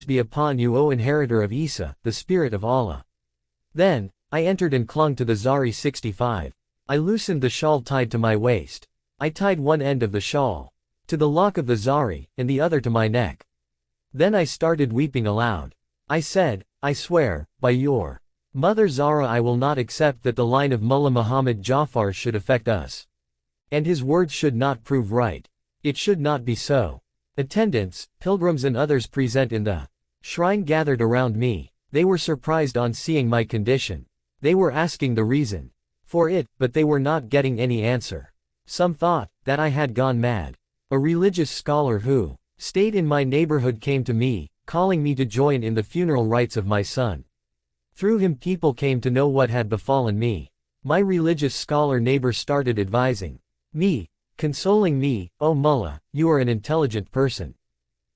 rest be upon you, O inheritor of Isa, the Spirit of Allah. Then, I entered and clung to the Zari 65. I loosened the shawl tied to my waist. I tied one end of the shawl to the lock of the Zari, and the other to my neck. Then I started weeping aloud. I said, I swear, by your mother Zara, I will not accept that the line of Mullah Muhammad Jafar should affect us. And his words should not prove right. It should not be so. Attendants, pilgrims and others present in the shrine gathered around me. They were surprised on seeing my condition. They were asking the reason for it, but they were not getting any answer. Some thought that I had gone mad. A religious scholar who stayed in my neighborhood came to me, calling me to join in the funeral rites of my son. Through him people came to know what had befallen me. My religious scholar neighbor started advising me, consoling me, "Oh Mullah, you are an intelligent person.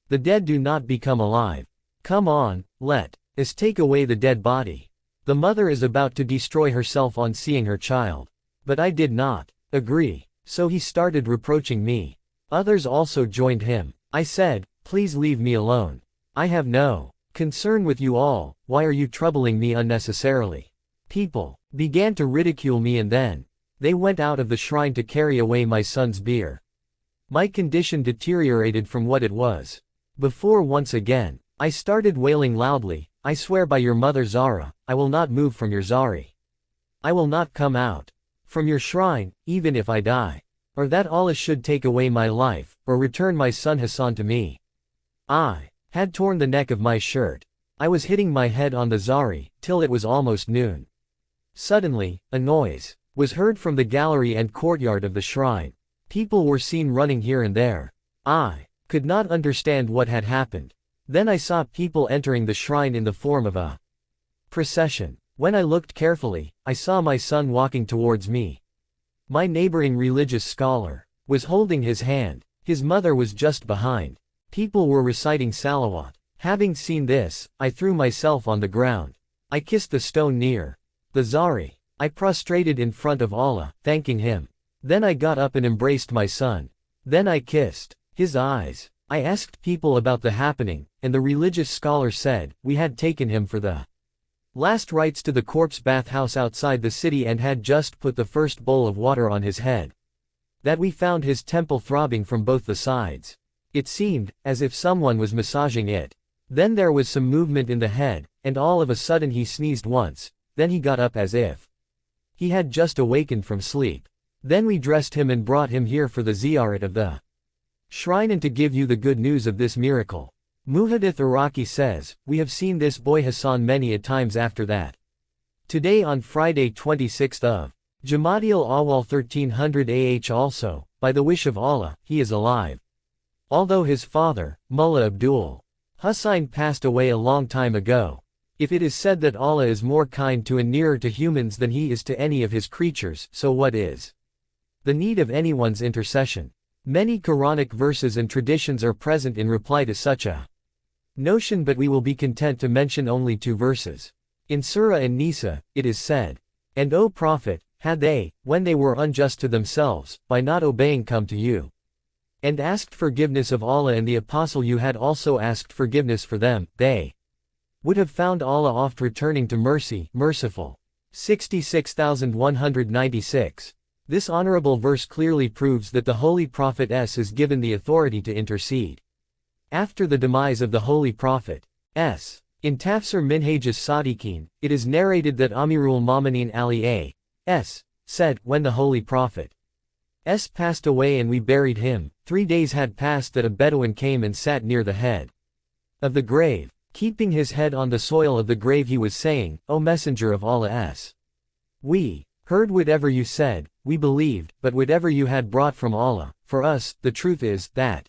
The dead do not become alive. Come on, let us take away the dead body. The mother is about to destroy herself on seeing her child." But I did not agree. So he started reproaching me. Others also joined him. I said, "Please leave me alone. I have no concern with you all. Why are you troubling me unnecessarily?" People began to ridicule me, and then they went out of the shrine to carry away my son's bier. My condition deteriorated from what it was before. Once again, I started wailing loudly, "I swear by your mother Zara, I will not move from your Zari. I will not come out from your shrine, even if I die. Or that Allah should take away my life, or return my son Hassan to me." I had torn the neck of my shirt. I was hitting my head on the Zari, till it was almost noon. Suddenly, a noise was heard from the gallery and courtyard of the shrine. People were seen running here and there. I could not understand what had happened. Then I saw people entering the shrine in the form of a procession. When I looked carefully, I saw my son walking towards me. My neighboring religious scholar was holding his hand. His mother was just behind. People were reciting salawat. Having seen this, I threw myself on the ground. I kissed the stone near the Zari. I prostrated in front of Allah, thanking him. Then I got up and embraced my son. Then I kissed his eyes. I asked people about the happening, and the religious scholar said, "We had taken him for the last rites to the corpse bathhouse outside the city and had just put the first bowl of water on his head. That we found his temple throbbing from both the sides. It seemed as if someone was massaging it. Then there was some movement in the head, and all of a sudden he sneezed once. Then he got up as if he had just awakened from sleep. Then we dressed him and brought him here for the ziyarat of the shrine and to give you the good news of this miracle." Muhaddith Iraqi says, "We have seen this boy Hassan many a times after that. Today on Friday 26th of Jamadil Awal 1300 AH also, by the wish of Allah, he is alive. Although his father, Mullah Abdul Hussain, passed away a long time ago. If it is said that Allah is more kind to and nearer to humans than he is to any of his creatures, so what is the need of anyone's intercession?" Many Quranic verses and traditions are present in reply to such a notion, but we will be content to mention only two verses. In Surah An-Nisa, it is said, "And O Prophet, had they, when they were unjust to themselves, by not obeying come to you, and asked forgiveness of Allah and the Apostle, you had also asked forgiveness for them, they would have found Allah oft returning to mercy, merciful." 66,196. This honorable verse clearly proves that the Holy Prophet is given the authority to intercede. After the demise of the Holy Prophet in Tafsir Minhaj as-Sadiqeen, it is narrated that Amirul Mu'minin Ali A.S. said, "When the Holy Prophet passed away and we buried him, 3 days had passed that a Bedouin came and sat near the head of the grave. Keeping his head on the soil of the grave he was saying, 'O Messenger of Allah, we heard whatever you said, we believed, but whatever you had brought from Allah, for us, the truth is, that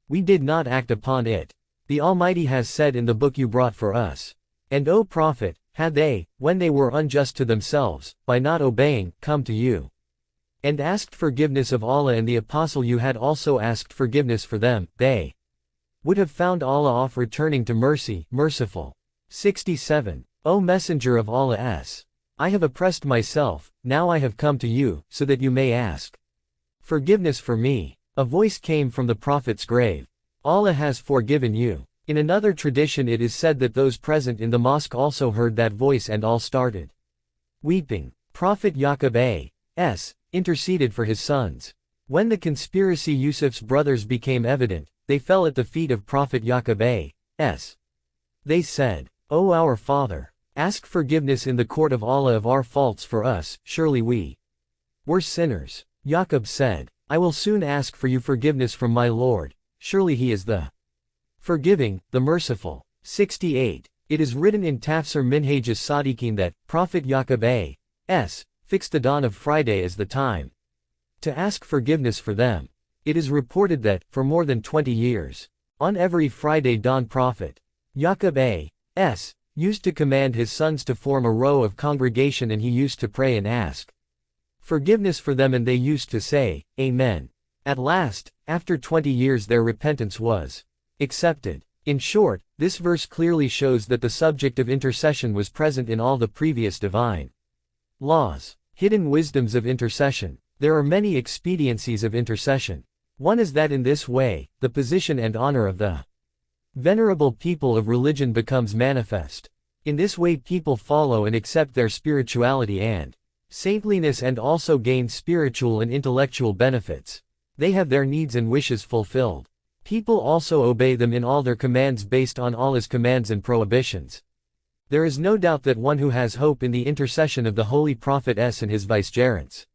we did not act upon it. The Almighty has said in the book you brought for us. And O Prophet, had they, when they were unjust to themselves, by not obeying, come to you, and asked forgiveness of Allah and the Apostle, you had also asked forgiveness for them, they would have found Allah off returning to mercy, merciful." 67. O Messenger of Allah, I have oppressed myself, now I have come to you, so that you may ask forgiveness for me. A voice came from the Prophet's grave. Allah has forgiven you. In another tradition it is said that those present in the mosque also heard that voice and all started weeping. Prophet Yaqub a.s. interceded for his sons. When the conspiracy Yusuf's brothers became evident, they fell at the feet of Prophet Yaqub a.s. They said, "O our father, ask forgiveness in the court of Allah of our faults for us, surely we were sinners." Yaqub said, "I will soon ask for you forgiveness from my Lord, surely he is the forgiving, the merciful." 68. It is written in Tafsir Minhaj as-Sadiqin that Prophet Yaqub a.s. fixed the dawn of Friday as the time to ask forgiveness for them. It is reported that, for more than 20 years, on every Friday dawn Prophet Yaqub a.s. used to command his sons to form a row of congregation and he used to pray and ask forgiveness for them and they used to say, Amen. At last, after 20 years their repentance was accepted. In short, this verse clearly shows that the subject of intercession was present in all the previous divine laws. Hidden wisdoms of intercession. There are many expediencies of intercession. One is that in this way, the position and honor of the venerable people of religion becomes manifest. In this way people follow and accept their spirituality and saintliness and also gain spiritual and intellectual benefits. They have their needs and wishes fulfilled. People also obey them in all their commands based on Allah's commands and prohibitions. There is no doubt that one who has hope in the intercession of the Holy Prophet and his vicegerents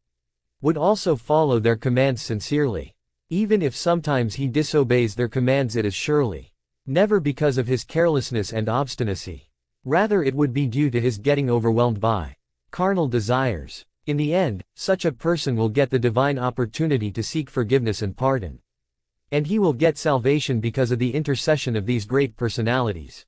would also follow their commands sincerely. Even if sometimes he disobeys their commands, it is surely never because of his carelessness and obstinacy. Rather it would be due to his getting overwhelmed by carnal desires. In the end, such a person will get the divine opportunity to seek forgiveness and pardon. And he will get salvation because of the intercession of these great personalities.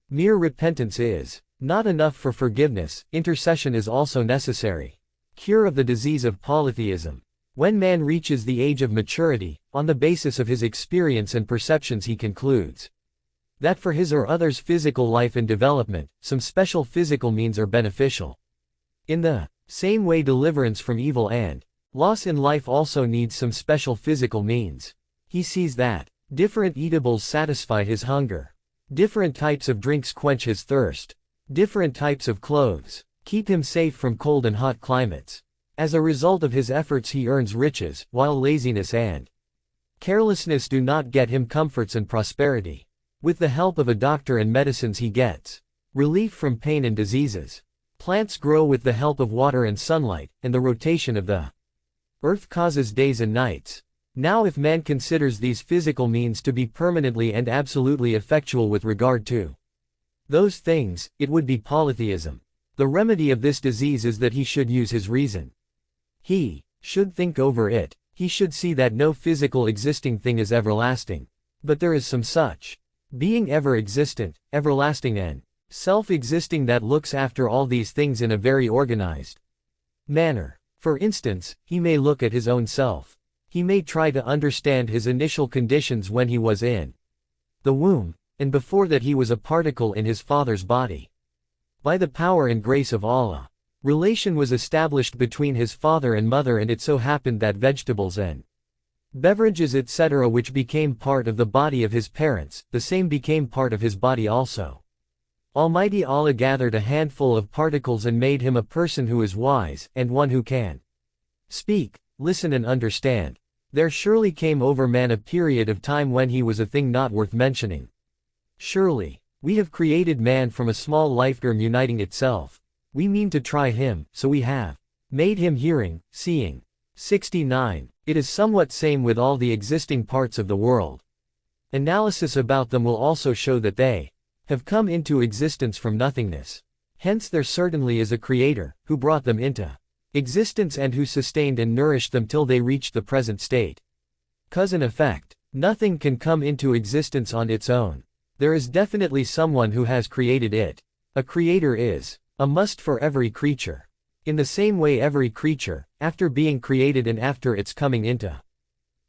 Mere repentance is not enough for forgiveness, intercession is also necessary. Cure of the disease of polytheism. When man reaches the age of maturity, on the basis of his experience and perceptions he concludes that for his or others' physical life and development, some special physical means are beneficial. In the same way deliverance from evil and loss in life also needs some special physical means. He sees that different eatables satisfy his hunger. Different types of drinks quench his thirst. Different types of clothes keep him safe from cold and hot climates. As a result of his efforts he earns riches, while laziness and carelessness do not get him comforts and prosperity. With the help of a doctor and medicines he gets relief from pain and diseases. Plants grow with the help of water and sunlight, and the rotation of the earth causes days and nights. Now if man considers these physical means to be permanently and absolutely effectual with regard to those things, it would be polytheism. The remedy of this disease is that he should use his reason. He should think over it. He should see that no physical existing thing is everlasting. But there is some such being ever existent, everlasting and self-existing that looks after all these things in a very organized manner. For instance, he may look at his own self. He may try to understand his initial conditions when he was in the womb, and before that he was a particle in his father's body. By the power and grace of Allah, relation was established between his father and mother, and it so happened that vegetables and beverages etc. which became part of the body of his parents, the same became part of his body also. Almighty Allah gathered a handful of particles and made him a person who is wise, and one who can speak, listen and understand. There surely came over man a period of time when he was a thing not worth mentioning. Surely, we have created man from a small life-germ uniting itself. We mean to try him, so we have made him hearing, seeing. 69. It is somewhat same with all the existing parts of the world. Analysis about them will also show that they have come into existence from nothingness. Hence there certainly is a creator, who brought them into existence and who sustained and nourished them till they reached the present state. Cause and effect. Nothing can come into existence on its own. There is definitely someone who has created it. A creator is a must for every creature. In the same way every creature, after being created and after its coming into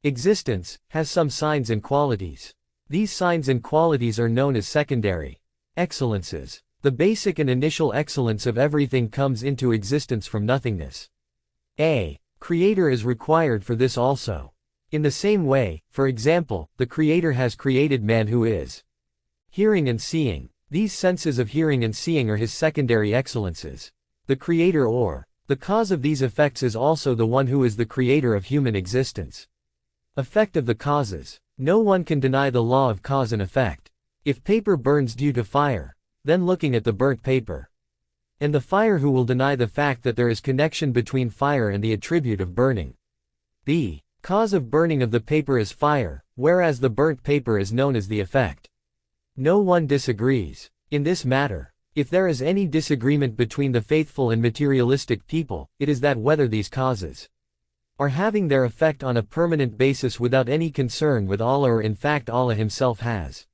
existence, has some signs and qualities. These signs and qualities are known as secondary excellences. The basic and initial excellence of everything comes into existence from nothingness. A creator is required for this also. In the same way, for example, the creator has created man who is Hearing and seeing. These senses of hearing and seeing are his secondary excellences. The creator or the cause of these effects is also the one who is the creator of human existence. Effect of the causes. No one can deny the law of cause and effect. If paper burns due to fire, then looking at the burnt paper. And the fire, who will deny the fact that there is connection between fire and the attribute of burning? The cause of burning of the paper is fire, whereas the burnt paper is known as the effect. No one disagrees in this matter. If there is any disagreement between the faithful and materialistic people, it is that whether these causes are having their effect on a permanent basis without any concern with Allah, or in fact Allah himself has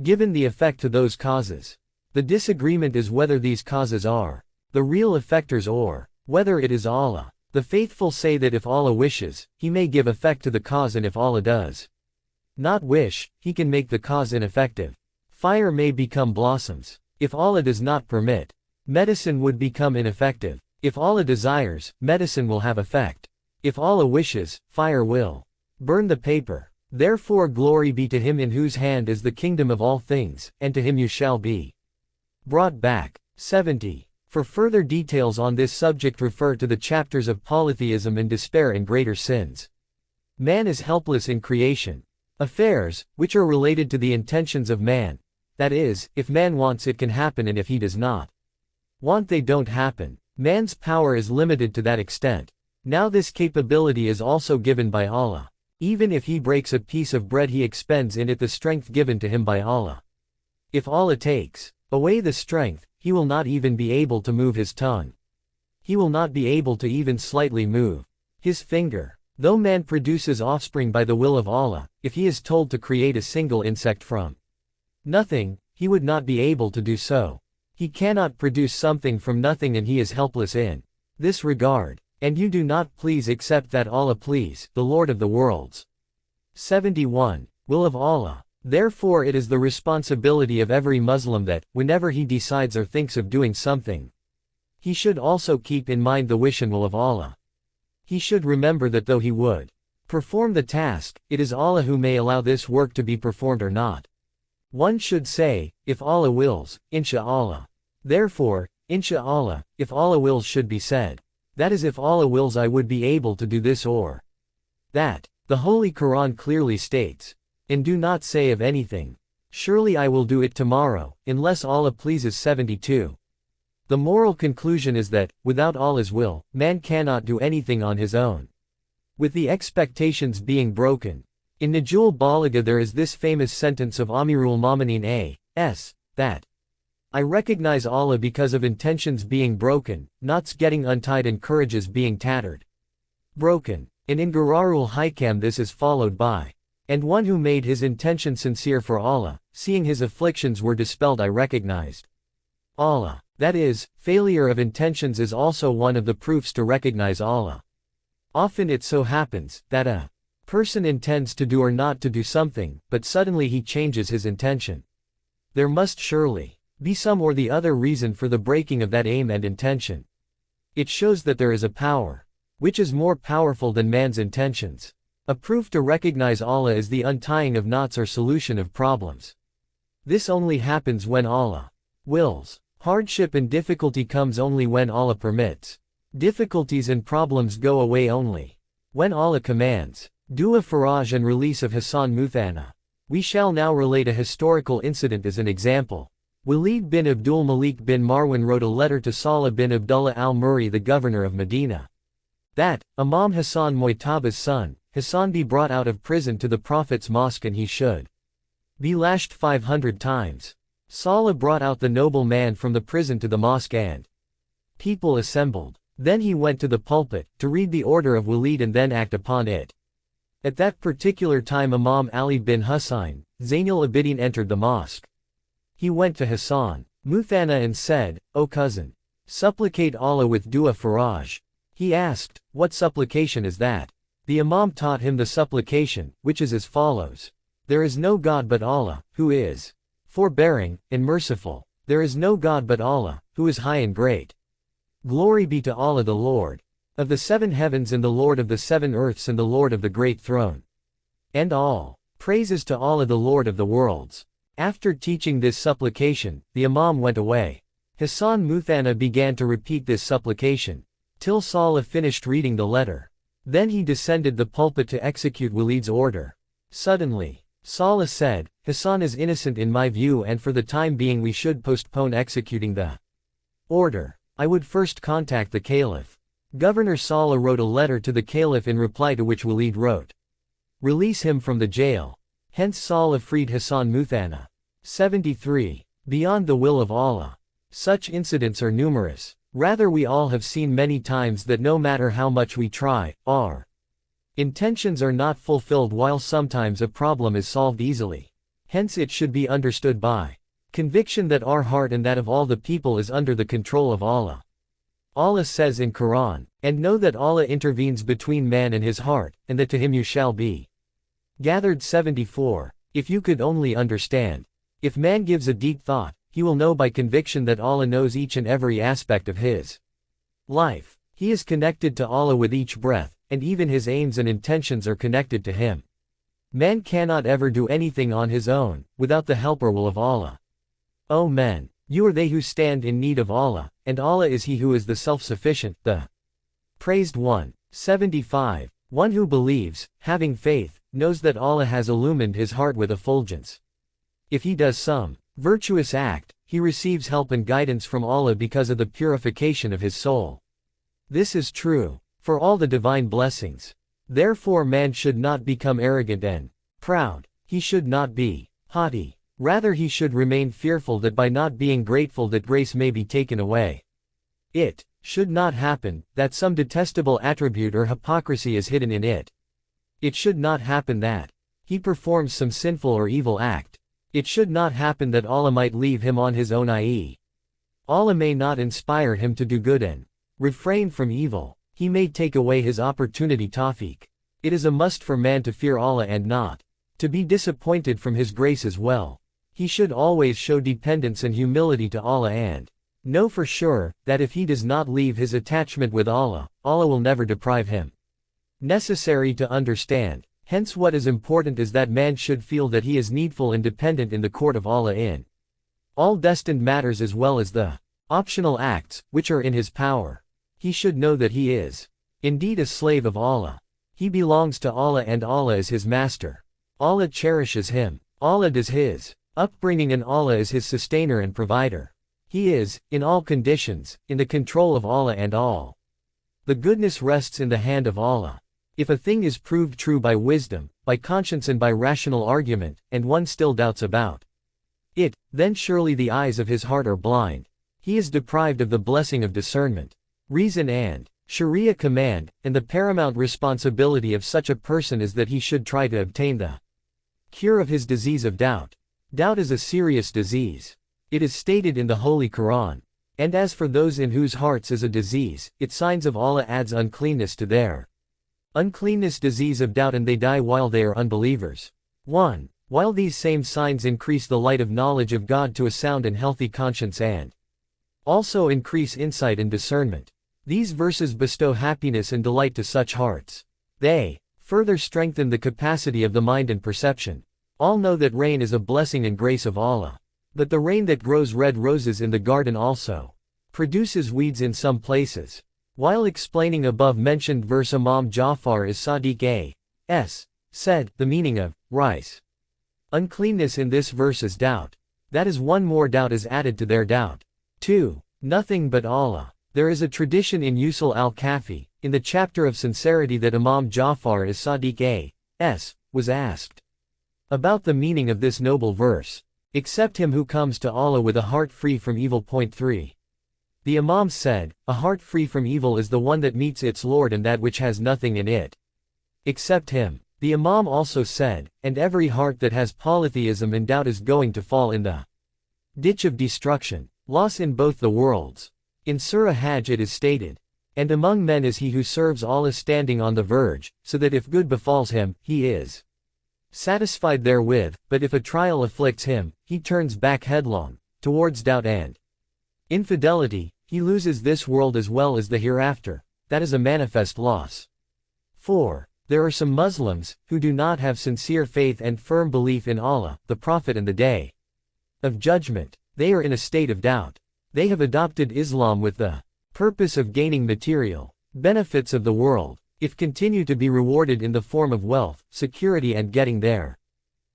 given the effect to those causes. The disagreement is whether these causes are the real effectors or whether it is Allah. The faithful say that if Allah wishes, he may give effect to the cause, and if Allah does not wish, he can make the cause ineffective. Fire may become blossoms. If Allah does not permit, medicine would become ineffective. If Allah desires, medicine will have effect. If Allah wishes, fire will burn the paper. Therefore glory be to him in whose hand is the kingdom of all things, and to him you shall be brought back. 70. For further details on this subject refer to the chapters of polytheism and despair and greater sins. Man is helpless in creation affairs, which are related to the intentions of man. That is, if man wants, it can happen, and if he does not want, they don't happen. Man's power is limited to that extent. Now this capability is also given by Allah. Even if he breaks a piece of bread, he expends in it the strength given to him by Allah. If Allah takes away the strength, he will not even be able to move his tongue. He will not be able to even slightly move his finger. Though man produces offspring by the will of Allah, if he is told to create a single insect from nothing, he would not be able to do so. He cannot produce something from nothing, and he is helpless in this regard. And you do not please except that Allah please, the Lord of the worlds. 71. Will of Allah. Therefore it is the responsibility of every Muslim that, whenever he decides or thinks of doing something, he should also keep in mind the wish and will of Allah. He should remember that though he would perform the task, it is Allah who may allow this work to be performed or not. One should say, if Allah wills, insha'Allah. Therefore, insha'Allah, if Allah wills should be said. That is, if Allah wills I would be able to do this or that. The Holy Quran clearly states, and do not say of anything, surely I will do it tomorrow, unless Allah pleases. 72. The moral conclusion is that, without Allah's will, man cannot do anything on his own. With the expectations being broken. In Najul Balagha there is this famous sentence of Amirul Mu'minin A.S. that I recognize Allah because of intentions being broken, knots getting untied and courages being tattered. Broken. And in Gararul Hikam this is followed by, and one who made his intention sincere for Allah, seeing his afflictions were dispelled, I recognized Allah. That is, failure of intentions is also one of the proofs to recognize Allah. Often it so happens that a person intends to do or not to do something, but suddenly he changes his intention. There must surely be some or the other reason for the breaking of that aim and intention. It shows that there is a power, which is more powerful than man's intentions. A proof to recognize Allah is the untying of knots or solution of problems. This only happens when Allah wills. Hardship and difficulty comes only when Allah permits. Difficulties and problems go away only when Allah commands. Dua Faraj and release of Hassan Muthanna. We shall now relate a historical incident as an example. Walid bin Abdul Malik bin Marwan wrote a letter to Salah bin Abdullah al-Murri, the governor of Medina, that Imam Hassan Mu'taba's son, Hassan, be brought out of prison to the Prophet's mosque and he should be lashed 500 times. Salah brought out the noble man from the prison to the mosque and people assembled. Then he went to the pulpit, to read the order of Walid and then act upon it. At that particular time Imam Ali bin Husayn, Zainul Abidin, entered the mosque. He went to Hassan Muthanna and said, O cousin, supplicate Allah with dua faraj. He asked, what supplication is that? The Imam taught him the supplication, which is as follows. There is no God but Allah, who is forbearing and merciful. There is no God but Allah, who is high and great. Glory be to Allah, the Lord of the 7 heavens and the Lord of the 7 earths and the Lord of the great throne. And all praises to Allah, the Lord of the worlds. After teaching this supplication, the Imam went away. Hassan Muthanna began to repeat this supplication, till Salih finished reading the letter. Then he descended the pulpit to execute Walid's order. Suddenly, Salih said, Hassan is innocent in my view, and for the time being we should postpone executing the order. I would first contact the Caliph. Governor Salih wrote a letter to the Caliph, in reply to which Walid wrote, release him from the jail. Hence Salih freed Hassan Muthanna. 73. Beyond the will of Allah. Such incidents are numerous. Rather, we all have seen many times that no matter how much we try, our intentions are not fulfilled, while sometimes a problem is solved easily. Hence it should be understood by conviction that our heart and that of all the people is under the control of Allah. Allah says in Quran, and know that Allah intervenes between man and his heart, and that to him you shall be gathered. 74. If you could only understand. If man gives a deep thought, he will know by conviction that Allah knows each and every aspect of his life. He is connected to Allah with each breath, and even his aims and intentions are connected to him. Man cannot ever do anything on his own, without the help or will of Allah. O men, you are they who stand in need of Allah, and Allah is He who is the self-sufficient, the praised one. 75. One who believes, having faith, knows that Allah has illumined his heart with effulgence. If he does some virtuous act, he receives help and guidance from Allah because of the purification of his soul. This is true for all the divine blessings. Therefore man should not become arrogant and proud. He should not be haughty. Rather he should remain fearful that by not being grateful that grace may be taken away. It should not happen that some detestable attribute or hypocrisy is hidden in it. It should not happen that he performs some sinful or evil act. It should not happen that Allah might leave him on his own, i.e., Allah may not inspire him to do good and refrain from evil. He may take away his opportunity, tawfiq. It is a must for man to fear Allah and not to be disappointed from his grace as well. He should always show dependence and humility to Allah and know for sure that if he does not leave his attachment with Allah, Allah will never deprive him. Necessary to understand. Hence what is important is that man should feel that he is needful and dependent in the court of Allah in all destined matters as well as the optional acts, which are in his power. He should know that he is indeed a slave of Allah. He belongs to Allah and Allah is his master. Allah cherishes him. Allah does his upbringing and Allah is his sustainer and provider. He is, in all conditions, in the control of Allah and all the goodness rests in the hand of Allah. If a thing is proved true by wisdom, by conscience and by rational argument, and one still doubts about it, then surely the eyes of his heart are blind. He is deprived of the blessing of discernment, reason and Sharia command, and the paramount responsibility of such a person is that he should try to obtain the cure of his disease of doubt. Doubt is a serious disease. It is stated in the Holy Quran. And as for those in whose hearts is a disease, its signs of Allah adds uncleanness to their uncleanness, disease of doubt, and they die while they are unbelievers. 1. While these same signs increase the light of knowledge of God to a sound and healthy conscience and also increase insight and discernment. These verses bestow happiness and delight to such hearts. They further strengthen the capacity of the mind and perception. All know that rain is a blessing and grace of Allah. But the rain that grows red roses in the garden also produces weeds in some places. While explaining above mentioned verse, Imam Ja'far as-Sadiq A.S. said, the meaning of rice uncleanness in this verse is doubt. That is, one more doubt is added to their doubt. 2. Nothing but Allah. There is a tradition in Usul al-Kafi, in the chapter of sincerity, that Imam Ja'far as-Sadiq A.S. was asked about the meaning of this noble verse. Except him who comes to Allah with a heart free from evil. 3. The Imam said, a heart free from evil is the one that meets its Lord and that which has nothing in it except him. The Imam also said, and every heart that has polytheism and doubt is going to fall in the ditch of destruction, loss in both the worlds. In Surah Hajj it is stated, and among men is he who serves Allah standing on the verge, so that if good befalls him, he is satisfied therewith, but if a trial afflicts him, he turns back headlong, towards doubt and infidelity. He loses this world as well as the hereafter. That is a manifest loss. 4. There are some Muslims, who do not have sincere faith and firm belief in Allah, the Prophet and the Day of judgment. They are in a state of doubt. They have adopted Islam with the purpose of gaining material benefits of the world, if continue to be rewarded in the form of wealth, security and getting their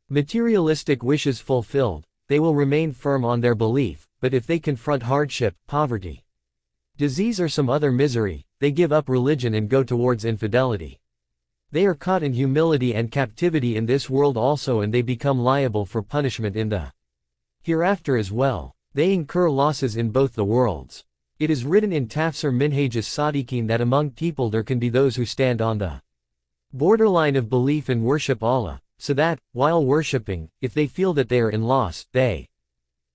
materialistic wishes fulfilled, they will remain firm on their belief, but if they confront hardship, poverty, disease or some other misery, they give up religion and go towards infidelity. They are caught in humility and captivity in this world also, and they become liable for punishment in the hereafter as well. They incur losses in both the worlds. It is written in Tafsir Minhaj as-Sadiqeen that among people there can be those who stand on the borderline of belief and worship Allah, so that, while worshipping, if they feel that they are in loss, they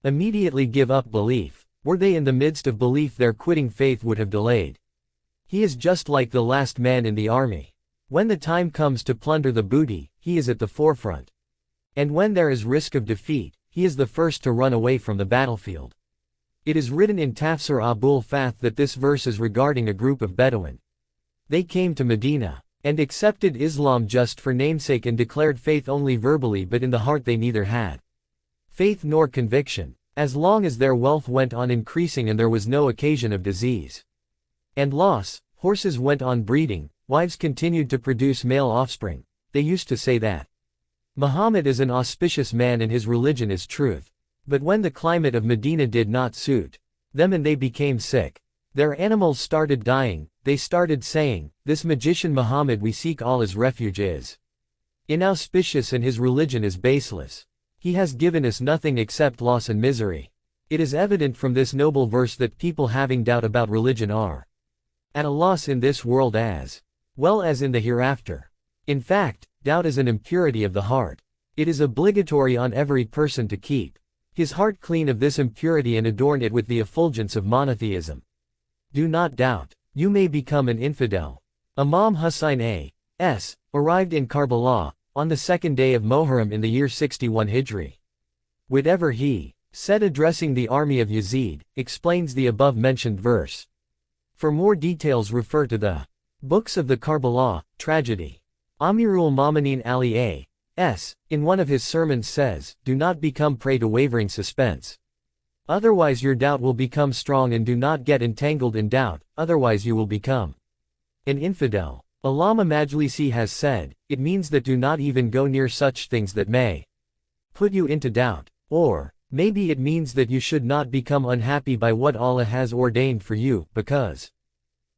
immediately give up belief. Were they in the midst of belief, their quitting faith would have delayed. He is just like the last man in the army. When the time comes to plunder the booty, he is at the forefront. And when there is risk of defeat, he is the first to run away from the battlefield. It is written in Tafsir Abul Fath that this verse is regarding a group of Bedouin. They came to Medina and accepted Islam just for namesake and declared faith only verbally, but in the heart they neither had faith nor conviction. As long as their wealth went on increasing and there was no occasion of disease and loss, horses went on breeding, wives continued to produce male offspring. They used to say that Muhammad is an auspicious man and his religion is truth. But when the climate of Medina did not suit them and they became sick, their animals started dying, they started saying, "This magician Muhammad we seek Allah's refuge is inauspicious and his religion is baseless. He has given us nothing except loss and misery." It is evident from this noble verse that people having doubt about religion are at a loss in this world as well as in the hereafter. In fact, doubt is an impurity of the heart. It is obligatory on every person to keep his heart clean of this impurity and adorn it with the effulgence of monotheism. Do not doubt. You may become an infidel. Imam Hussein A.S. arrived in Karbala on the second day of Moharram in the year 61 Hijri. Whatever he said addressing the army of Yazid explains the above-mentioned verse. For more details refer to the books of the Karbala tragedy. Amirul Mu'minin Ali A.S. in one of his sermons says, "Do not become prey to wavering suspense. Otherwise your doubt will become strong, and do not get entangled in doubt, otherwise you will become an infidel." Allama Majlisi has said, it means that do not even go near such things that may put you into doubt. Or, maybe it means that you should not become unhappy by what Allah has ordained for you, because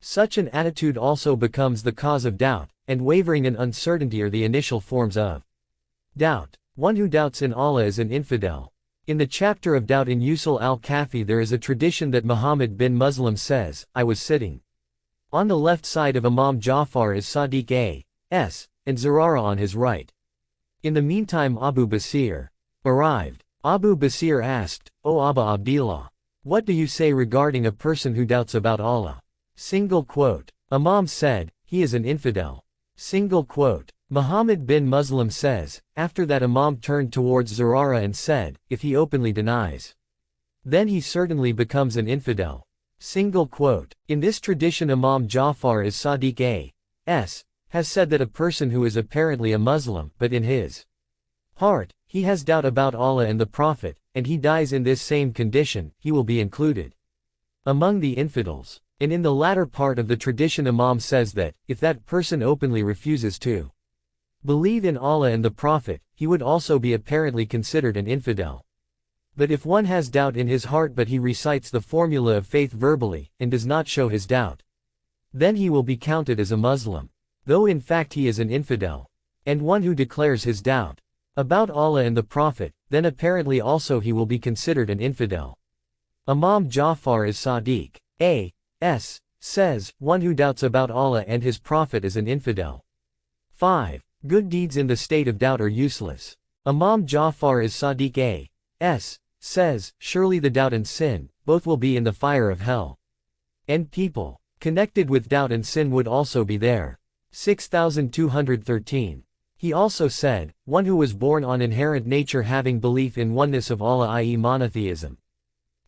such an attitude also becomes the cause of doubt, and wavering and uncertainty are the initial forms of doubt. One who doubts in Allah is an infidel. In the chapter of doubt in Usul al-Kafi there is a tradition that Muhammad bin Muslim says, "I was sitting on the left side of Imam Ja'far as-Sadiq A.S., and Zurara on his right. In the meantime Abu Basir arrived. Abu Basir asked, O Aba Abdillah, what do you say regarding a person who doubts about Allah? Single quote. Imam said, he is an infidel. Single quote. Muhammad bin Muslim says, after that Imam turned towards Zurara and said, if he openly denies, then he certainly becomes an infidel. Single quote. In this tradition Imam Ja'far as-Sadiq A.S. has said that a person who is apparently a Muslim, but in his heart, he has doubt about Allah and the Prophet, and he dies in this same condition, he will be included among the infidels. And in the latter part of the tradition Imam says that, if that person openly refuses to believe in Allah and the Prophet, he would also be apparently considered an infidel. But if one has doubt in his heart but he recites the formula of faith verbally, and does not show his doubt, then he will be counted as a Muslim, though in fact he is an infidel. And one who declares his doubt about Allah and the Prophet, then apparently also he will be considered an infidel. Imam Ja'far as-Sadiq A.S. says, one who doubts about Allah and his Prophet is an infidel. 5. Good deeds in the state of doubt are useless. Imam Ja'far as-Sadiq A.S. says, surely the doubt and sin, both will be in the fire of hell. And people connected with doubt and sin would also be there. 6213. He also said, one who was born on inherent nature having belief in oneness of Allah, i.e. monotheism,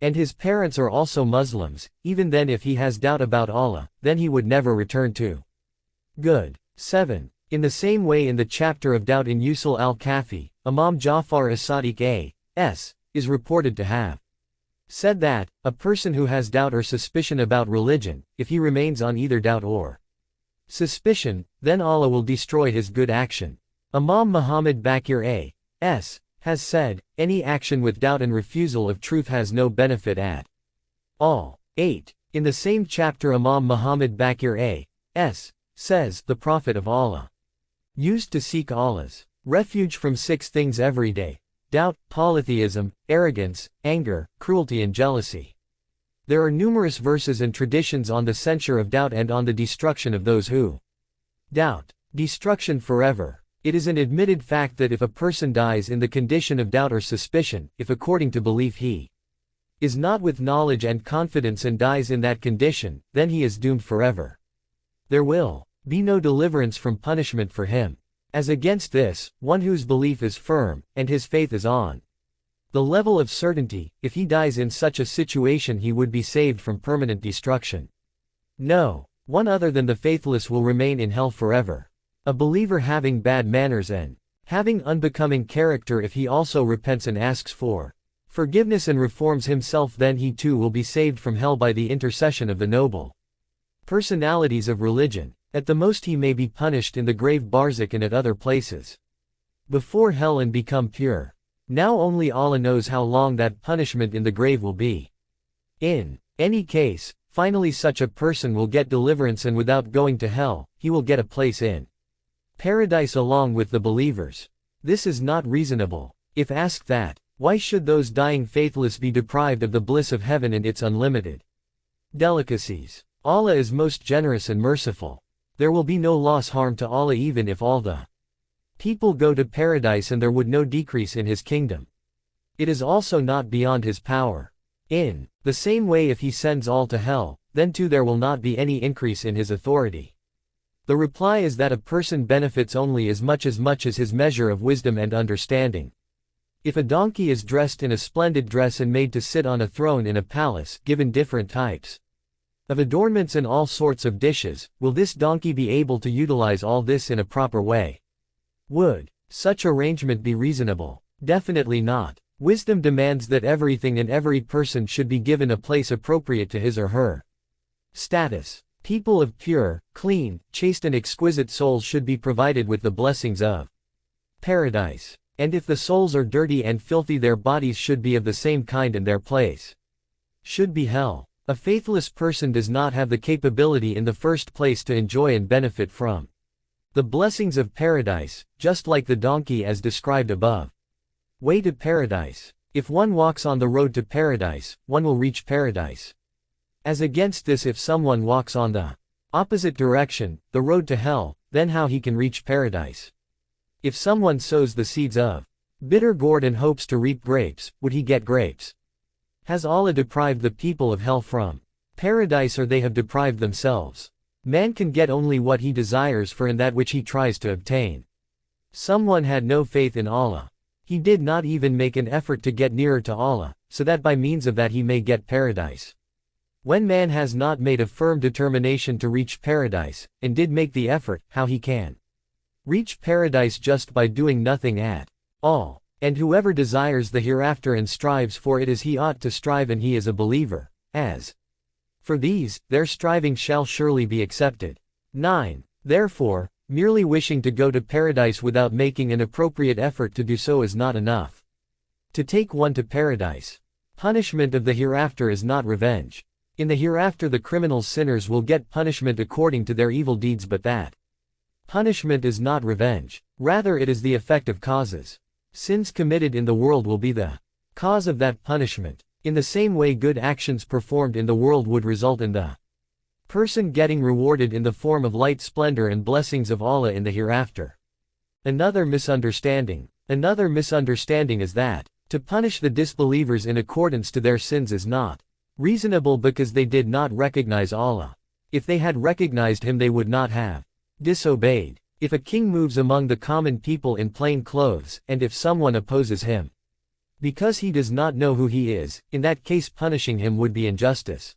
and his parents are also Muslims, even then if he has doubt about Allah, then he would never return to good. 7. In the same way in the chapter of doubt in Usul al-Kafi, Imam Ja'far as-Sadiq A.S. is reported to have said that, a person who has doubt or suspicion about religion, if he remains on either doubt or suspicion, then Allah will destroy his good action. Imam Muhammad Baqir A.S. has said, any action with doubt and refusal of truth has no benefit at all. 8. In the same chapter Imam Muhammad Baqir A.S. says, the Prophet of Allah used to seek Allah's refuge from 6 things every day: doubt, polytheism, arrogance, anger, cruelty and jealousy. There are numerous verses and traditions on the censure of doubt and on the destruction of those who doubt. Destruction forever. It is an admitted fact that if a person dies in the condition of doubt or suspicion, if according to belief he is not with knowledge and confidence and dies in that condition, then he is doomed forever. There will be no deliverance from punishment for him. As against this, one whose belief is firm, and his faith is on the level of certainty, if he dies in such a situation he would be saved from permanent destruction. No one other than the faithless will remain in hell forever. A believer having bad manners and having unbecoming character, if he also repents and asks for forgiveness and reforms himself, then he too will be saved from hell by the intercession of the noble personalities of religion. At the most he may be punished in the grave barzakh and at other places before hell and become pure. Now only Allah knows how long that punishment in the grave will be. In any case, finally such a person will get deliverance, and without going to hell, he will get a place in paradise along with the believers. This is not reasonable. If asked that, why should those dying faithless be deprived of the bliss of heaven and its unlimited delicacies? Allah is most generous and merciful. There will be no loss harm to Allah even if all the people go to paradise, and there would no decrease in his kingdom. It is also not beyond his power. In the same way, if he sends all to hell, then too there will not be any increase in his authority. The reply is that a person benefits only as much as his measure of wisdom and understanding. If a donkey is dressed in a splendid dress and made to sit on a throne in a palace, given different types of adornments and all sorts of dishes, will this donkey be able to utilize all this in a proper way? Would such arrangement be reasonable? Definitely not. Wisdom demands that everything and every person should be given a place appropriate to his or her status. People of pure, clean, chaste and exquisite souls should be provided with the blessings of paradise. And if the souls are dirty and filthy, their bodies should be of the same kind and their place should be hell. A faithless person does not have the capability in the first place to enjoy and benefit from the blessings of paradise, just like the donkey as described above. Way to paradise. If one walks on the road to paradise, one will reach paradise. As against this, if someone walks on the opposite direction, the road to hell, then how he can reach paradise? If someone sows the seeds of bitter gourd and hopes to reap grapes, would he get grapes? Has Allah deprived the people of hell from paradise, or they have deprived themselves? Man can get only what he desires for and that which he tries to obtain. Someone had no faith in Allah. He did not even make an effort to get nearer to Allah, so that by means of that he may get paradise. When man has not made a firm determination to reach paradise, and did make the effort, how he can reach paradise just by doing nothing at all? And whoever desires the hereafter and strives for it as he ought to strive, and he is a believer. As for these, their striving shall surely be accepted. 9. Therefore, merely wishing to go to paradise without making an appropriate effort to do so is not enough to take one to paradise. Punishment of the hereafter is not revenge. In the hereafter the criminal sinners will get punishment according to their evil deeds, but that punishment is not revenge. Rather it is the effect of causes. Sins committed in the world will be the cause of that punishment. In the same way, good actions performed in the world would result in the person getting rewarded in the form of light splendor and blessings of Allah in the hereafter. Another misunderstanding is that to punish the disbelievers in accordance to their sins is not reasonable because they did not recognize Allah. If they had recognized him, they would not have disobeyed. If a king moves among the common people in plain clothes, and if someone opposes him because he does not know who he is, in that case punishing him would be injustice.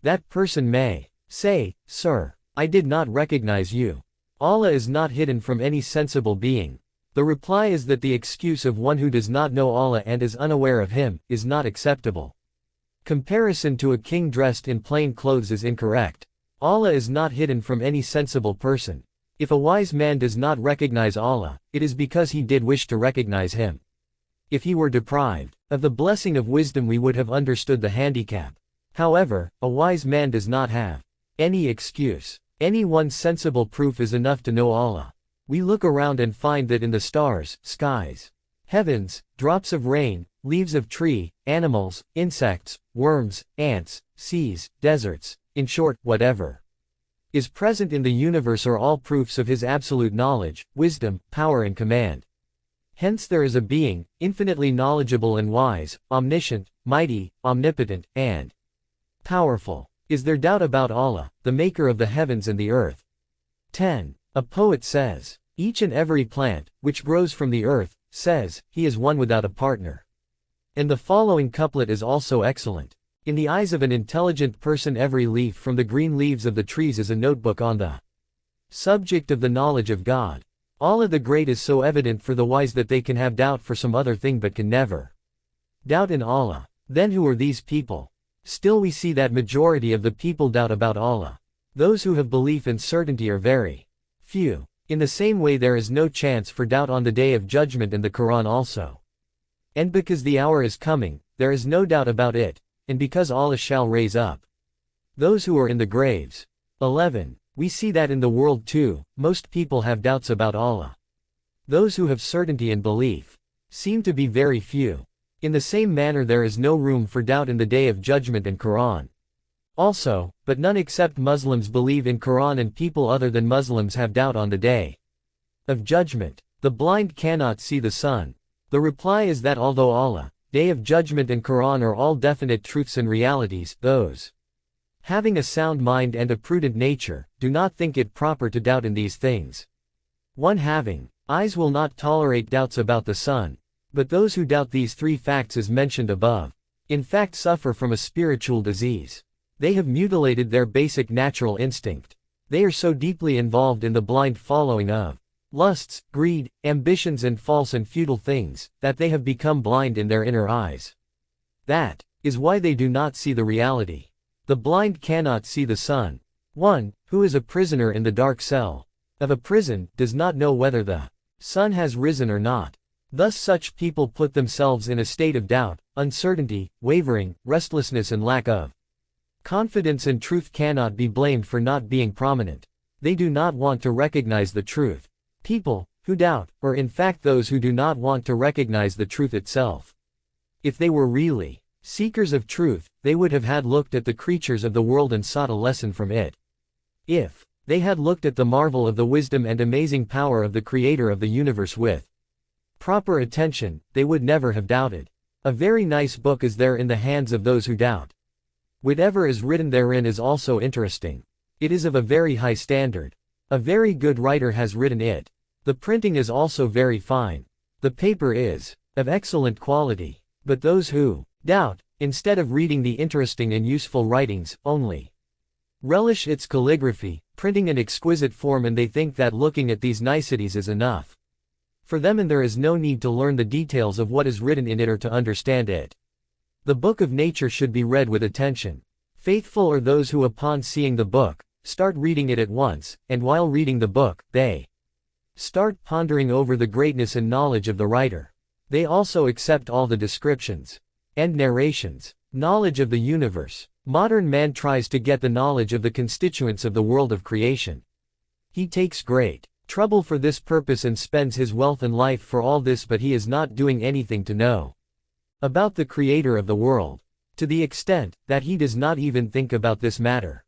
That person may say, "Sir, I did not recognize you." Allah is not hidden from any sensible being. The reply is that the excuse of one who does not know Allah and is unaware of Him, is not acceptable. Comparison to a king dressed in plain clothes is incorrect. Allah is not hidden from any sensible person. If a wise man does not recognize Allah, it is because he did wish to recognize Him. If he were deprived of the blessing of wisdom, we would have understood the handicap. However, a wise man does not have any excuse. Any one sensible proof is enough to know Allah. We look around and find that in the stars, skies, heavens, drops of rain, leaves of tree, animals, insects, worms, ants, seas, deserts, in short, whatever is present in the universe are all proofs of His absolute knowledge, wisdom, power and command. Hence there is a being, infinitely knowledgeable and wise, omniscient, mighty, omnipotent, and powerful. Is there doubt about Allah, the maker of the heavens and the earth? 10. A poet says, each and every plant, which grows from the earth, says, He is one without a partner. And the following couplet is also excellent. In the eyes of an intelligent person every leaf from the green leaves of the trees is a notebook on the subject of the knowledge of God. Allah the Great is so evident for the wise that they can have doubt for some other thing but can never doubt in Allah. Then who are these people? Still we see that majority of the people doubt about Allah. Those who have belief and certainty are very few. In the same way there is no chance for doubt on the Day of Judgment in the Quran also. And because the hour is coming, there is no doubt about it, and because Allah shall raise up those who are in the graves. 11. We see that in the world too, most people have doubts about Allah. Those who have certainty and belief seem to be very few. In the same manner there is no room for doubt in the Day of Judgment and Quran. Also, but none except Muslims believe in Quran and people other than Muslims have doubt on the Day of Judgment. The blind cannot see the sun. The reply is that although Allah, Day of Judgment and Quran are all definite truths and realities, those having a sound mind and a prudent nature, do not think it proper to doubt in these things. One having eyes will not tolerate doubts about the sun. But those who doubt these three facts as mentioned above, in fact suffer from a spiritual disease. They have mutilated their basic natural instinct. They are so deeply involved in the blind following of lusts, greed, ambitions and false and futile things, that they have become blind in their inner eyes. That is why they do not see the reality. The blind cannot see the sun. One, who is a prisoner in the dark cell of a prison, does not know whether the sun has risen or not. Thus such people put themselves in a state of doubt, uncertainty, wavering, restlessness and lack of confidence, and truth cannot be blamed for not being prominent. They do not want to recognize the truth. People who doubt, or in fact those who do not want to recognize the truth itself. If they were really seekers of truth, they would have had looked at the creatures of the world and sought a lesson from it. If they had looked at the marvel of the wisdom and amazing power of the Creator of the universe with proper attention, they would never have doubted. A very nice book is there in the hands of those who doubt. Whatever is written therein is also interesting. It is of a very high standard. A very good writer has written it. The printing is also very fine. The paper is of excellent quality. But those who doubt, instead of reading the interesting and useful writings, only relish its calligraphy, printing an exquisite form, and they think that looking at these niceties is enough for them, and there is no need to learn the details of what is written in it or to understand it. The book of nature should be read with attention. Faithful are those who upon seeing the book, start reading it at once, and while reading the book, they start pondering over the greatness and knowledge of the writer. They also accept all the descriptions and narrations. Knowledge of the universe. Modern man tries to get the knowledge of the constituents of the world of creation. He takes great trouble for this purpose and spends his wealth and life for all this, but he is not doing anything to know about the Creator of the world, to the extent that he does not even think about this matter.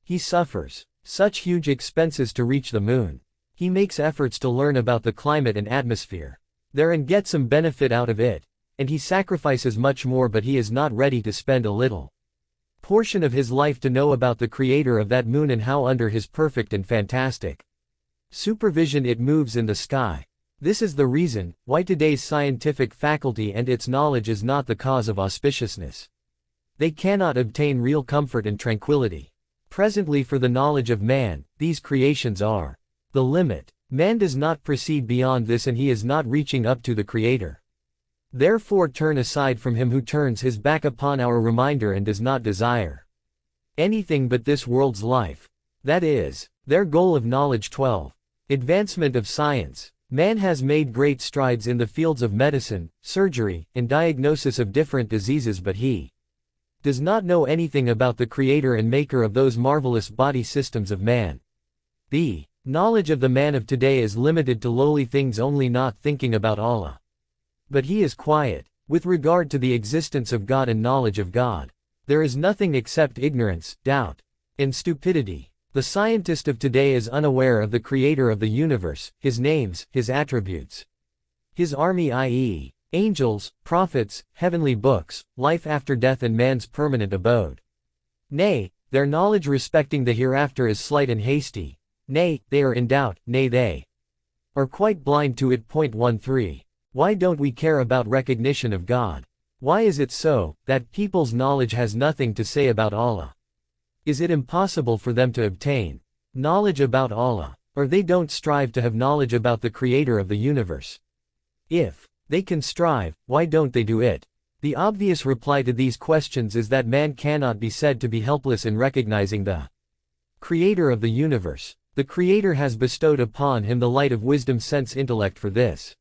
He suffers such huge expenses to reach the moon. He makes efforts to learn about the climate and atmosphere there and get some benefit out of it, and he sacrifices much more, but he is not ready to spend a little portion of his life to know about the Creator of that moon and how under his perfect and fantastic supervision it moves in the sky. This is the reason why today's scientific faculty and its knowledge is not the cause of auspiciousness. They cannot obtain real comfort and tranquility. Presently, for the knowledge of man, these creations are the limit. Man does not proceed beyond this and he is not reaching up to the Creator. Therefore turn aside from him who turns his back upon our reminder and does not desire anything but this world's life. That is their goal of knowledge. 12. Advancement of science. Man has made great strides in the fields of medicine, surgery, and diagnosis of different diseases, but he does not know anything about the Creator and Maker of those marvelous body systems of man. The knowledge of the man of today is limited to lowly things only, not thinking about Allah. But he is quiet with regard to the existence of God and knowledge of God. There is nothing except ignorance, doubt, and stupidity. The scientist of today is unaware of the Creator of the universe, his names, his attributes, his army, i.e., angels, prophets, heavenly books, life after death, and man's permanent abode. Nay, their knowledge respecting the hereafter is slight and hasty. Nay, they are in doubt. Nay, they are quite blind to it. 13. Why don't we care about recognition of God? Why is it so that people's knowledge has nothing to say about Allah? Is it impossible for them to obtain knowledge about Allah, or they don't strive to have knowledge about the Creator of the universe? If they can strive, why don't they do it? The obvious reply to these questions is that man cannot be said to be helpless in recognizing the Creator of the universe. The Creator has bestowed upon him the light of wisdom, sense, intellect for this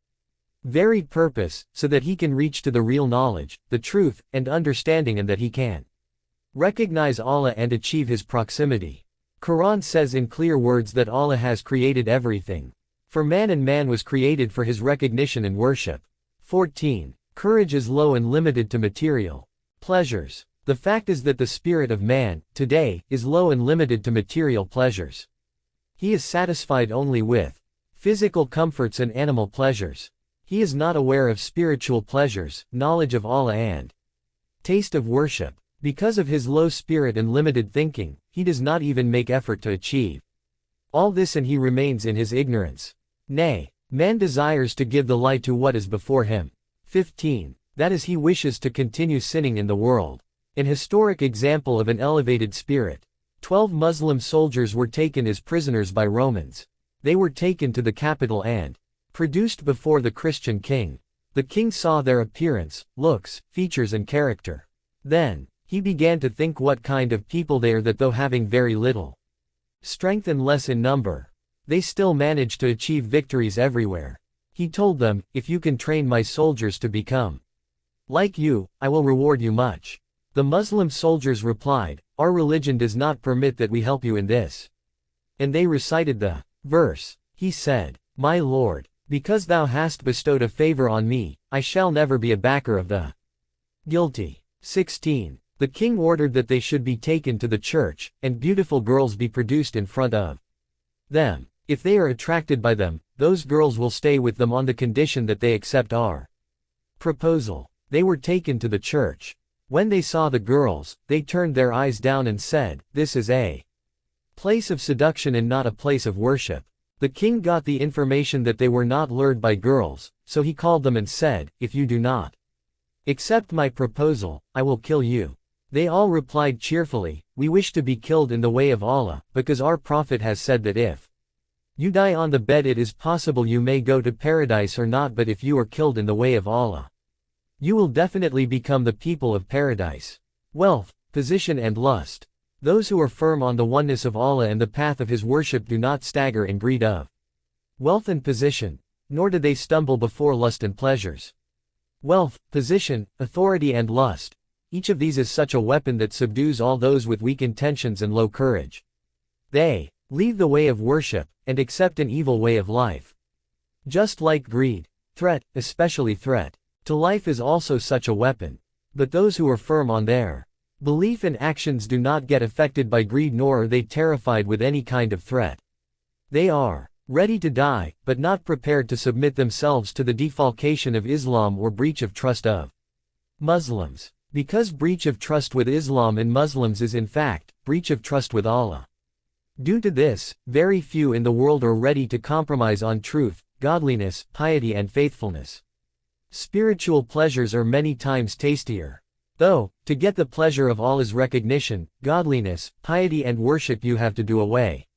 very purpose, so that he can reach to the real knowledge, the truth, and understanding, and that he can recognize Allah and achieve his proximity. Quran says in clear words that Allah has created everything for man, and man was created for his recognition and worship. 14. Courage is low and limited to material pleasures. The fact is that the spirit of man, today, is low and limited to material pleasures. He is satisfied only with physical comforts and animal pleasures. He is not aware of spiritual pleasures, knowledge of Allah, and taste of worship. Because of his low spirit and limited thinking, he does not even make effort to achieve all this, and he remains in his ignorance. Nay, man desires to give the light to what is before him. 15. That is, he wishes to continue sinning in the world. An historic example of an elevated spirit. 12 Muslim soldiers were taken as prisoners by Romans. They were taken to the capital and produced before the Christian king. The king saw their appearance, looks, features, and character. Then he began to think what kind of people they are, that though having very little strength and less in number, they still manage to achieve victories everywhere. He told them, "If you can train my soldiers to become like you, I will reward you much." The Muslim soldiers replied, "Our religion does not permit that we help you in this." And they recited the verse. He said, "My Lord, because thou hast bestowed a favor on me, I shall never be a backer of the guilty." 16. The king ordered that they should be taken to the church, and beautiful girls be produced in front of them. If they are attracted by them, those girls will stay with them on the condition that they accept our proposal. They were taken to the church. When they saw the girls, they turned their eyes down and said, "This is a place of seduction and not a place of worship." The king got the information that they were not lured by girls, so he called them and said, "If you do not accept my proposal, I will kill you." They all replied cheerfully, "We wish to be killed in the way of Allah, because our Prophet has said that if you die on the bed it is possible you may go to paradise or not, but if you are killed in the way of Allah, you will definitely become the people of paradise." Wealth, position, and lust. Those who are firm on the oneness of Allah and the path of his worship do not stagger in greed of wealth and position, nor do they stumble before lust and pleasures. Wealth, position, authority, and lust. Each of these is such a weapon that subdues all those with weak intentions and low courage. They leave the way of worship, and accept an evil way of life. Just like greed, threat, especially threat to life, is also such a weapon. But those who are firm on their belief and actions do not get affected by greed, nor are they terrified with any kind of threat. They are ready to die, but not prepared to submit themselves to the defalcation of Islam or breach of trust of Muslims. Because breach of trust with Islam and Muslims is in fact breach of trust with Allah. Due to this, very few in the world are ready to compromise on truth, godliness, piety, and faithfulness. Spiritual pleasures are many times tastier. Though, to get the pleasure of Allah's recognition, godliness, piety, and worship, you have to do away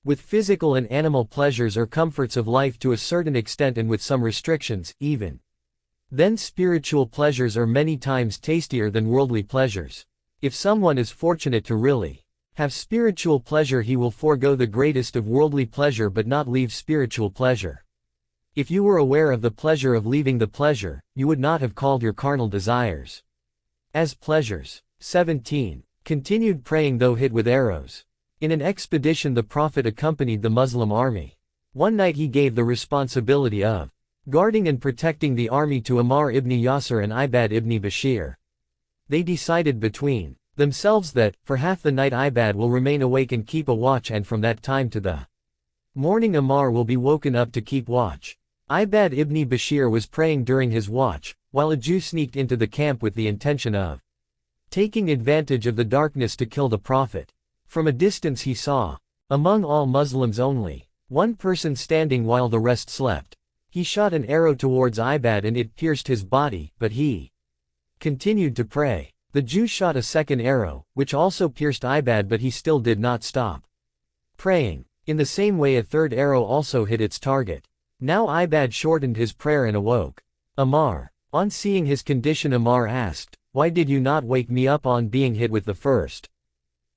with physical and animal pleasures or comforts of life to a certain extent and with some restrictions, even. Then spiritual pleasures are many times tastier than worldly pleasures. If someone is fortunate to really have spiritual pleasure, he will forego the greatest of worldly pleasure but not leave spiritual pleasure. If you were aware of the pleasure of leaving the pleasure, you would not have called your carnal desires as pleasures. 17. Continued praying though hit with arrows. In an expedition the Prophet accompanied the Muslim army. One night he gave the responsibility of guarding and protecting the army to Ammar ibn Yasir and Ibad ibn Bashir. They decided between themselves that, for half the night Ibad will remain awake and keep a watch, and from that time to the morning Ammar will be woken up to keep watch. Ibad ibn Bashir was praying during his watch, while a Jew sneaked into the camp with the intention of taking advantage of the darkness to kill the Prophet. From a distance he saw, among all Muslims only, one person standing while the rest slept. He shot an arrow towards Ibad and it pierced his body, but he continued to pray. The Jew shot a second arrow, which also pierced Ibad, but he still did not stop praying. In the same way a third arrow also hit its target. Now Ibad shortened his prayer and awoke Ammar. On seeing his condition Ammar asked, "Why did you not wake me up on being hit with the first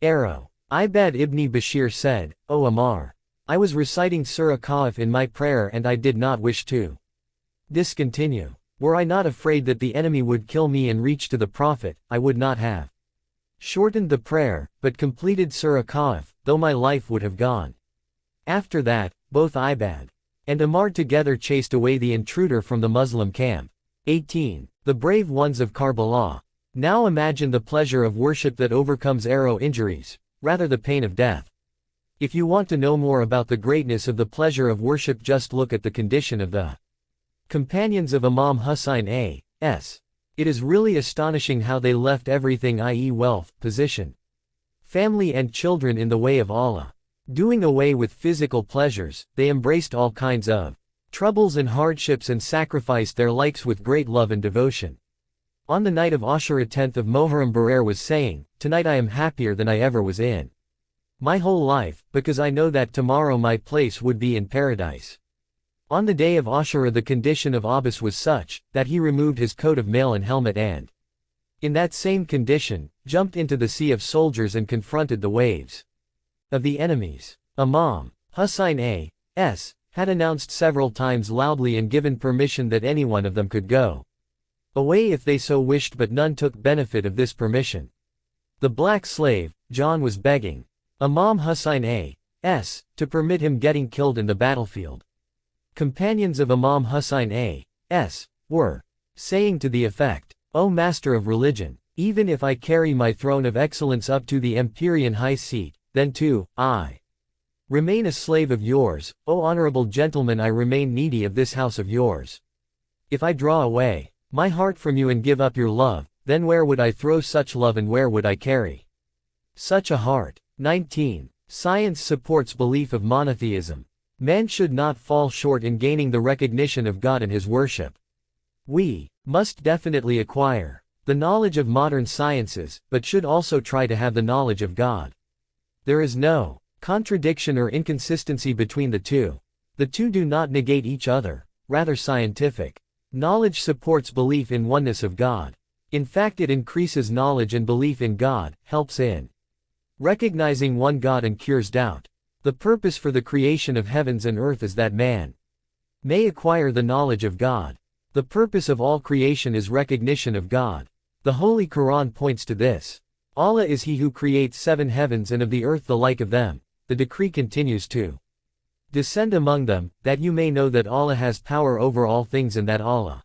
arrow?" Ibad ibn Bashir said, "O Ammar, I was reciting Surah Kahf in my prayer and I did not wish to discontinue. Were I not afraid that the enemy would kill me and reach to the Prophet, I would not have shortened the prayer, but completed Surah Kahf, though my life would have gone." After that, both Ibad and Ammar together chased away the intruder from the Muslim camp. 18. The brave ones of Karbala. Now imagine the pleasure of worship that overcomes arrow injuries, rather the pain of death. If you want to know more about the greatness of the pleasure of worship, just look at the condition of the companions of Imam Hussein a.s. It is really astonishing how they left everything, i.e. wealth, position, family and children, in the way of Allah. Doing away with physical pleasures, they embraced all kinds of troubles and hardships and sacrificed their likes with great love and devotion. On the night of Ashura 10th of Muharram, Barer was saying, "Tonight I am happier than I ever was in my whole life, because I know that tomorrow my place would be in paradise." On the day of Ashura the condition of Abbas was such, that he removed his coat of mail and helmet and, in that same condition, jumped into the sea of soldiers and confronted the waves of the enemies. Imam Hussein a.s. had announced several times loudly and given permission that any one of them could go away if they so wished, but none took benefit of this permission. The black slave, John, was begging Imam Hussein a.s. to permit him getting killed in the battlefield. Companions of Imam Hussein a.s. were saying to the effect, "O Master of Religion, even if I carry my throne of excellence up to the Empyrean high seat, then too, I remain a slave of yours. O honorable gentleman, I remain needy of this house of yours. If I draw away my heart from you and give up your love, then where would I throw such love and where would I carry such a heart?" 19. Science supports belief of monotheism. Man should not fall short in gaining the recognition of God and his worship. We must definitely acquire the knowledge of modern sciences, but should also try to have the knowledge of God. There is no contradiction or inconsistency between the two. The two do not negate each other, rather scientific knowledge supports belief in oneness of God. In fact, it increases knowledge and belief in God, helps in recognizing one God and cures doubt. The purpose for the creation of heavens and earth is that man may acquire the knowledge of God. The purpose of all creation is recognition of God. The Holy Quran points to this. Allah is he who creates 7 heavens and of the earth the like of them. The decree continues to descend among them, that you may know that Allah has power over all things and that Allah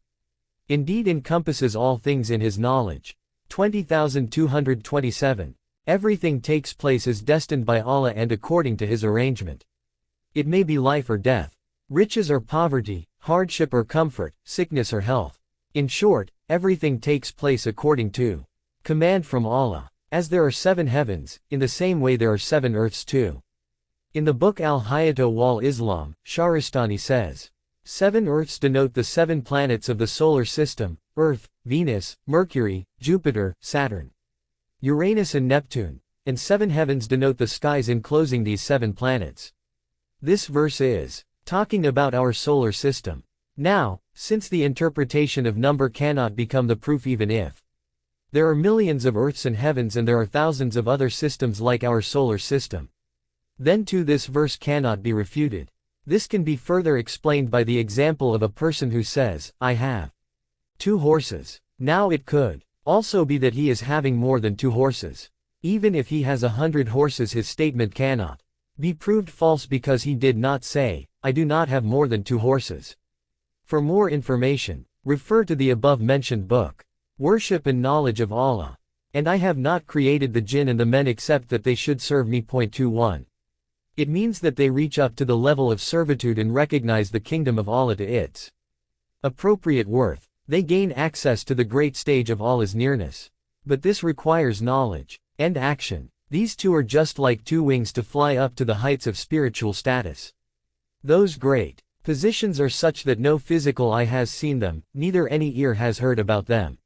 indeed encompasses all things in his knowledge. 20,227. Everything takes place as destined by Allah and according to his arrangement. It may be life or death, riches or poverty, hardship or comfort, sickness or health. In short, everything takes place according to command from Allah. As there are 7 heavens, in the same way there are 7 earths too. In the book Al-Hayato wal Islam, Shahristani says, 7 earths denote the 7 planets of the solar system: Earth, Venus, Mercury, Jupiter, Saturn, Uranus and Neptune, and 7 heavens denote the skies enclosing these 7 planets. This verse is talking about our solar system. Now, since the interpretation of number cannot become the proof even if there are millions of earths and heavens and there are thousands of other systems like our solar system, then too this verse cannot be refuted. This can be further explained by the example of a person who says, I have 2 horses. Now it could also be that he is having more than 2 horses. Even if he has 100 horses, his statement cannot be proved false because he did not say, I do not have more than 2 horses. For more information, refer to the above-mentioned book, Worship and Knowledge of Allah. And I have not created the jinn and the men except that they should serve me. 21. It means that they reach up to the level of servitude and recognize the kingdom of Allah to its appropriate worth. They gain access to the great stage of Allah's nearness. But this requires knowledge and action. These 2 are just like 2 wings to fly up to the heights of spiritual status. Those great positions are such that no physical eye has seen them, neither any ear has heard about them.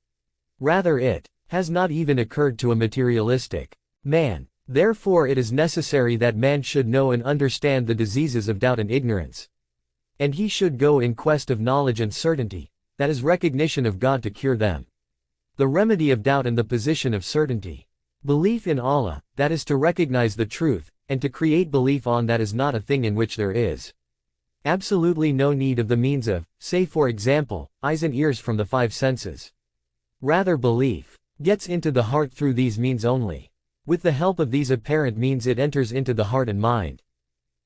Rather, it has not even occurred to a materialistic man. Therefore it is necessary that man should know and understand the diseases of doubt and ignorance. And he should go in quest of knowledge and certainty, that is recognition of God to cure them. The remedy of doubt and the position of certainty. Belief in Allah, that is to recognize the truth, and to create belief on that is not a thing in which there is absolutely no need of the means of, say for example, eyes and ears from the 5 senses. Rather belief gets into the heart through these means only. With the help of these apparent means it enters into the heart and mind.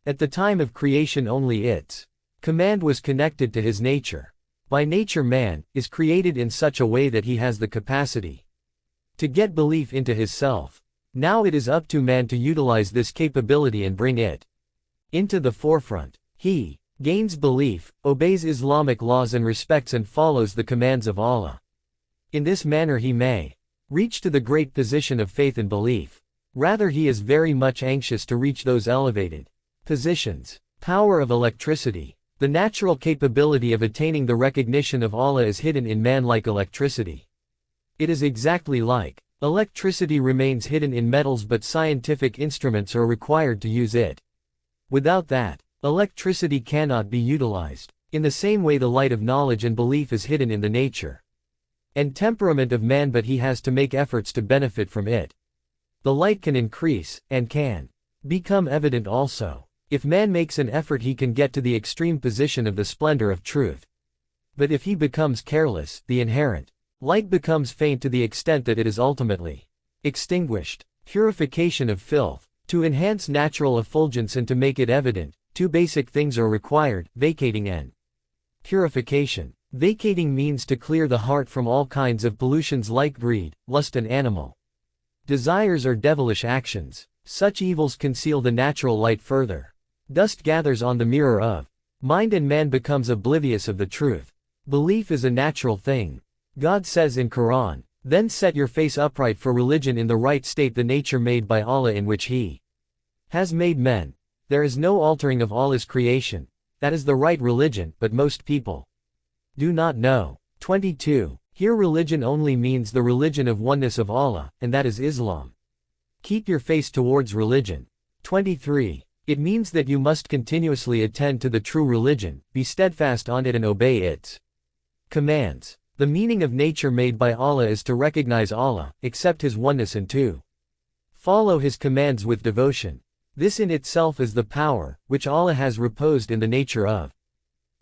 At the time of creation only its command was connected to his nature. By nature man is created in such a way that he has the capacity to get belief into his self. Now it is up to man to utilize this capability and bring it into the forefront. He gains belief, obeys Islamic laws and respects and follows the commands of Allah. In this manner he may reach to the great position of faith and belief. Rather he is very much anxious to reach those elevated positions. Power of electricity. The natural capability of attaining the recognition of Allah is hidden in man like electricity. It is exactly like electricity remains hidden in metals, but scientific instruments are required to use it. Without that, electricity cannot be utilized. In the same way the light of knowledge and belief is hidden in the nature and temperament of man, but he has to make efforts to benefit from it. The light can increase, and can become evident also. If man makes an effort he can get to the extreme position of the splendor of truth. But if he becomes careless, the inherent light becomes faint to the extent that it is ultimately extinguished. Purification of filth. To enhance natural effulgence and to make it evident, 2 basic things are required, vacating and purification. Vacating means to clear the heart from all kinds of pollutions like greed, lust and animal desires or devilish actions. Such evils conceal the natural light further. Dust gathers on the mirror of mind and man becomes oblivious of the truth. Belief is a natural thing. God says in Quran, then set your face upright for religion in the right state, the nature made by Allah in which He has made men. There is no altering of Allah's creation. That is the right religion, but most people do not know. 22. Here religion only means the religion of oneness of Allah, and that is Islam. Keep your face towards religion. 23. It means that you must continuously attend to the true religion, be steadfast on it and obey its commands. The meaning of nature made by Allah is to recognize Allah, accept His oneness and to follow His commands with devotion. This in itself is the power, which Allah has reposed in the nature of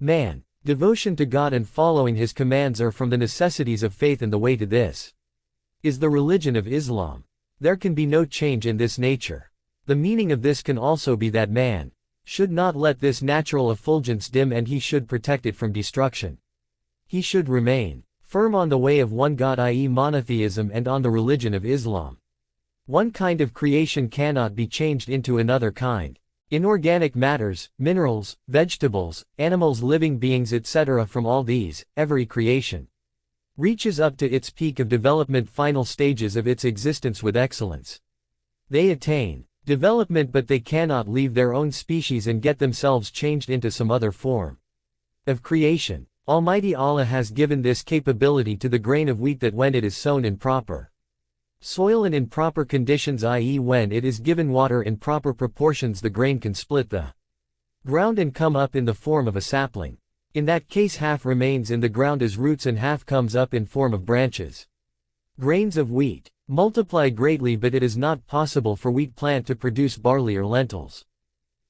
man. Devotion to God and following His commands are from the necessities of faith, and the way to this is the religion of Islam. There can be no change in this nature. The meaning of this can also be that man should not let this natural effulgence dim, and he should protect it from destruction. He should remain firm on the way of one God, i.e. monotheism, and on the religion of Islam. One kind of creation cannot be changed into another kind. Inorganic matters, minerals, vegetables, animals, living beings, etc. From all these, every creation reaches up to its peak of development, final stages of its existence with excellence. They attain development, but they cannot leave their own species and get themselves changed into some other form of creation. Almighty Allah has given this capability to the grain of wheat, that when it is sown in proper soil and in proper conditions, i.e. when it is given water in proper proportions, the grain can split the ground and come up in the form of a sapling. In that case half remains in the ground as roots and half comes up in form of branches. Grains of wheat multiply greatly, but it is not possible for wheat plant to produce barley or lentils.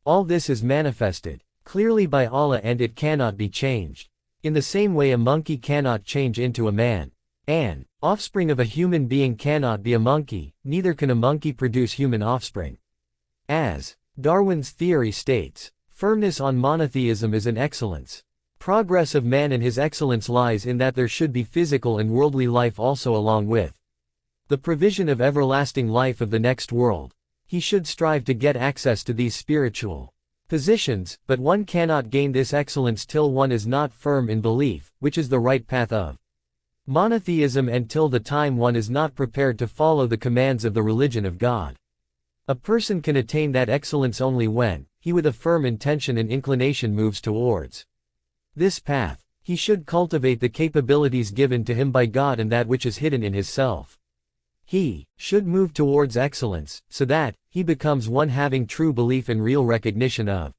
All this is manifested clearly by Allah and it cannot be changed. In the same way a monkey cannot change into a man. An offspring of a human being cannot be a monkey, neither can a monkey produce human offspring. As Darwin's theory states, firmness on monotheism is an excellence. Progress of man and his excellence lies in that there should be physical and worldly life also along with the provision of everlasting life of the next world. He should strive to get access to these spiritual positions, but one cannot gain this excellence till one is not firm in belief, which is the right path of monotheism, and till the time one is not prepared to follow the commands of the religion of God. A person can attain that excellence only when he with a firm intention and inclination moves towards this path. He should cultivate the capabilities given to him by God and that which is hidden in his self. He should move towards excellence, so that he becomes one having true belief and real recognition of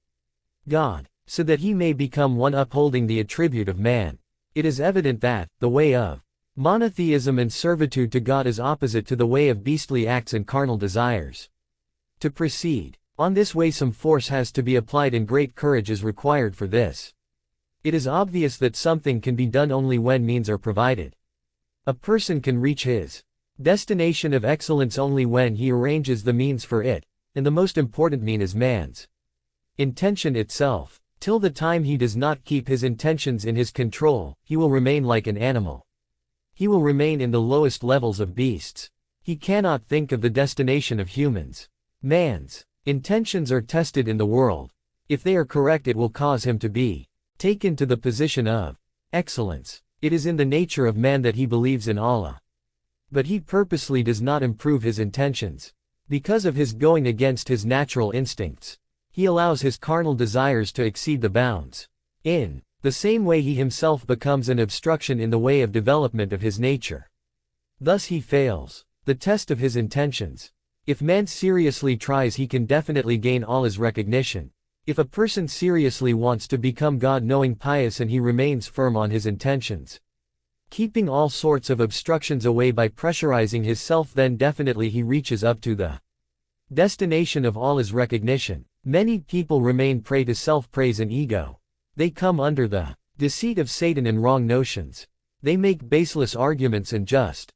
God, so that he may become one upholding the attribute of man. It is evident that the way of monotheism and servitude to God is opposite to the way of beastly acts and carnal desires. To proceed on this way some force has to be applied and great courage is required for this. It is obvious that something can be done only when means are provided. A person can reach his destination of excellence only when he arranges the means for it, and the most important mean is man's intention itself. Till the time he does not keep his intentions in his control, he will remain like an animal. He will remain in the lowest levels of beasts. He cannot think of the destination of humans. Man's intentions are tested in the world. If they are correct, it will cause him to be taken to the position of excellence. It is in the nature of man that he believes in Allah. But he purposely does not improve his intentions. Because of his going against his natural instincts, he allows his carnal desires to exceed the bounds. In the same way he himself becomes an obstruction in the way of development of his nature. Thus he fails the test of his intentions. If man seriously tries, he can definitely gain Allah's recognition. If a person seriously wants to become God-knowing pious and he remains firm on his intentions, keeping all sorts of obstructions away by pressurizing his self, then definitely he reaches up to the destination of Allah's recognition. Many people remain prey to self-praise and ego. They come under the deceit of Satan and wrong notions. They make baseless arguments and just